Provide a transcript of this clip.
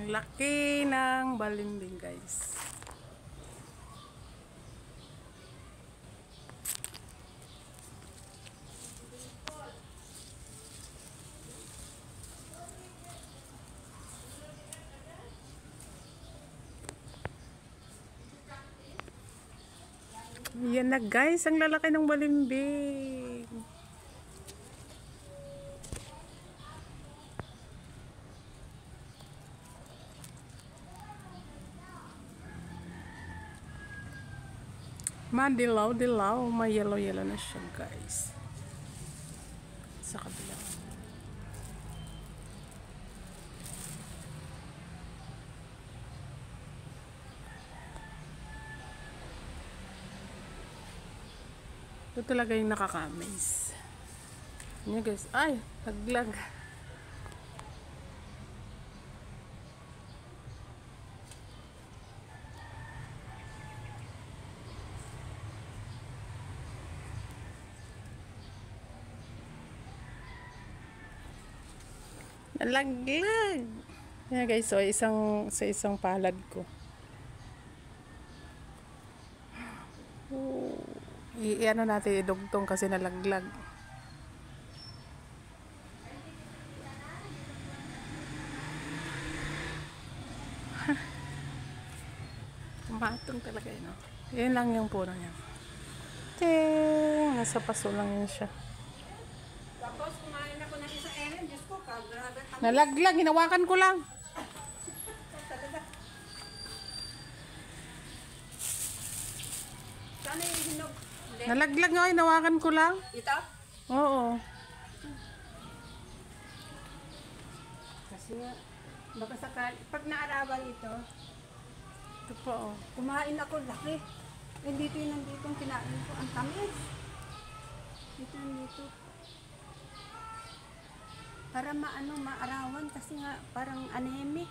Ang laki ng balimbing, guys. Yan na, guys, ang lalaki ng balimbing. Dilaw, may yellow na siya, guys. Sa kabila. Ito talaga yung nakaka-amaze. Yan, guys. Ay, naglag. Nalaglag. Yan, guys, so sa isang palad ko. Iano natin idugtong kasi nalaglag. Matong talaga yun. Yan lang yung puro niya. Ting! Nasa paso lang yun siya. Tapos kumain ako ng isa Diyos ko, grabe. Nalaglag, hinawakan ko lang. Sana yung hinog? Nalaglag nga, hinawakan ko lang. Ito? Oo. Kasi baka sakali, pag naarawan ito, Ito pa, oh. kumain ako, laki. Dito yung nandito ang kinain ko, ang tamis. Dito. Para maarawan kasi nga parang anemic.